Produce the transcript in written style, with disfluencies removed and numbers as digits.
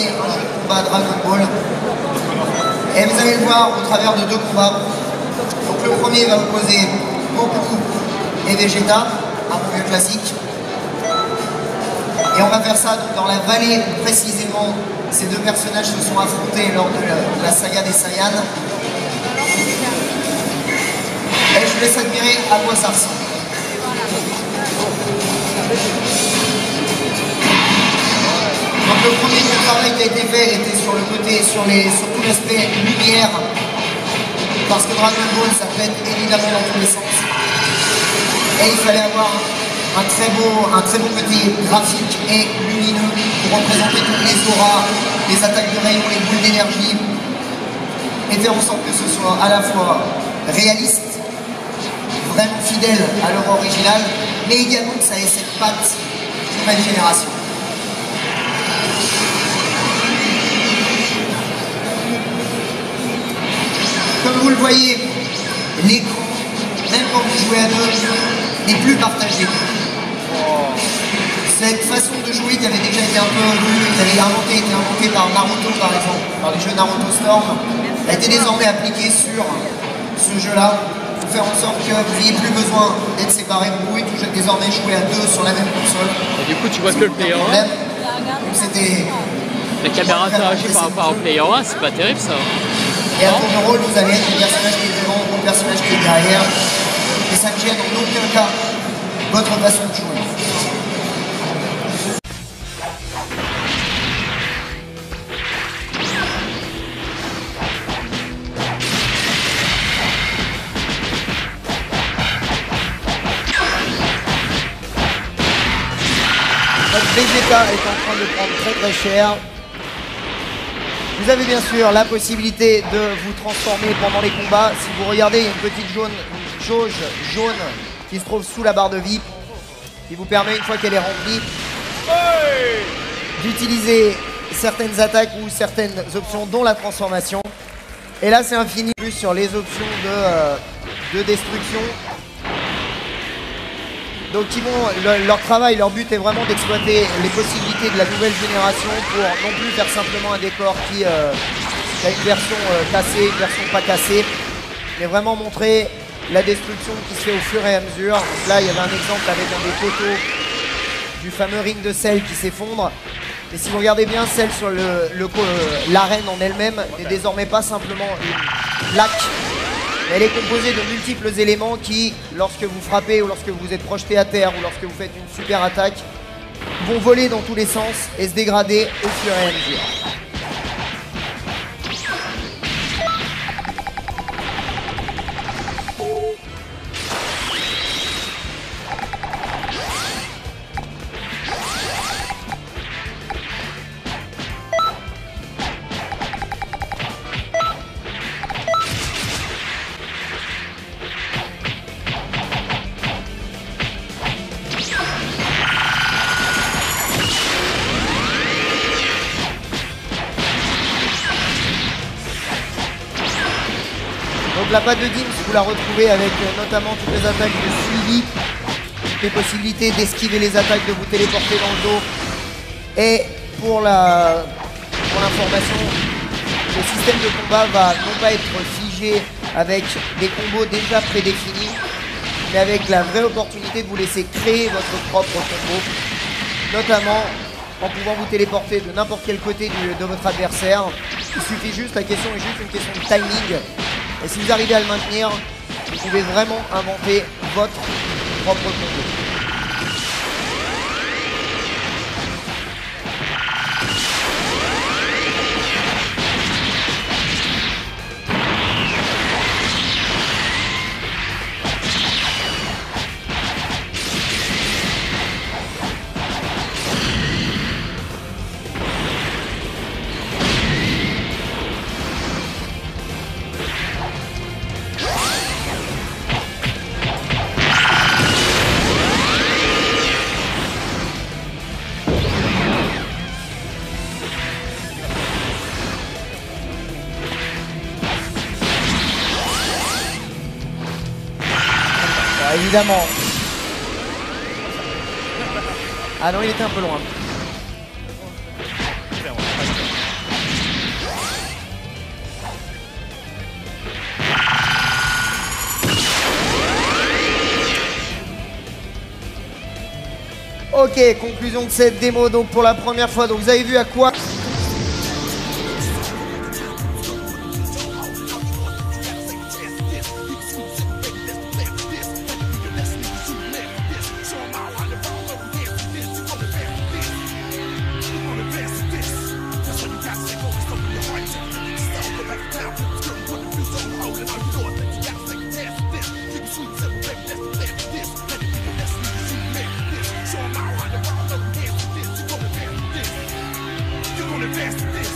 c'est un jeu de combat Dragon Ball. Et vous allez le voir au travers de deux combats. Donc le premier va opposer Goku et Vegeta, un bon vieux classique. Et on va faire ça donc, dans la vallée où précisément ces deux personnages se sont affrontés lors de la saga des Saiyans. Et je vous laisse admirer à quoi ça ressemble. Donc le premier travail qui a été fait était sur le côté, sur tout l'aspect lumière, parce que Dragon Ball ça pète évidemment dans tous les sens. Et il fallait avoir un très beau côté graphique et lumineux pour représenter toutes les auras, les attaques de rayons, les boules d'énergie, et faire en sorte que ce soit à la fois réaliste, vraiment fidèle à l'œuvre originale, mais également que ça ait cette patte nouvelle génération. Comme vous le voyez, l'écran, même quand vous jouez à deux, n'est plus partagé. Cette façon de jouer qui avait déjà été un peu vue, qui avait été inventée par Naruto par exemple, par les jeux Naruto Storm, a été désormais appliquée sur ce jeu-là, pour faire en sorte que vous n'ayez plus besoin d'être séparés, vous pouvez désormais jouer à deux sur la même console. Et du coup tu vois que le player 1, c'était... la caméra interagit par rapport au player 1, c'est pas terrible ça. Et à tour de rôle, vous allez être le personnage qui est devant ou le personnage qui est derrière. Et ça ne gêne en aucun cas votre façon de jouer. Votre Vegeta est en train de prendre très cher. Vous avez bien sûr la possibilité de vous transformer pendant les combats. Si vous regardez, il y a une petite jauge jaune qui se trouve sous la barre de vie, qui vous permet, une fois qu'elle est remplie, d'utiliser certaines attaques ou certaines options, dont la transformation. Et là, c'est infini plus sur les options de destruction. Donc leur travail, leur but est vraiment d'exploiter les possibilités de la nouvelle génération pour non plus faire simplement un décor qui a une version cassée, une version pas cassée, mais vraiment montrer la destruction qui se fait au fur et à mesure. Donc là, il y avait un exemple avec un des poteaux du fameux ring de sel qui s'effondre. Et si vous regardez bien, celle sur l'arène en elle-même n'est désormais pas simplement une plaque. Elle est composée de multiples éléments qui, lorsque vous frappez ou lorsque vous êtes projeté à terre ou lorsque vous faites une super attaque, vont voler dans tous les sens et se dégrader au fur et à mesure. La patte de Dims, vous la retrouvez avec notamment toutes les attaques de suivi, les possibilités d'esquiver les attaques, de vous téléporter dans le dos. Et pour l'information, le système de combat va non pas être figé avec des combos déjà prédéfinis, mais avec la vraie opportunité de vous laisser créer votre propre combo, notamment en pouvant vous téléporter de n'importe quel côté de votre adversaire. Il suffit juste, la question est juste une question de timing. Et si vous arrivez à le maintenir, vous pouvez vraiment inventer votre propre combo. Évidemment. Ah non, il était un peu loin. Ok, conclusion de cette démo donc pour la première fois. Donc vous avez vu à quoi Fast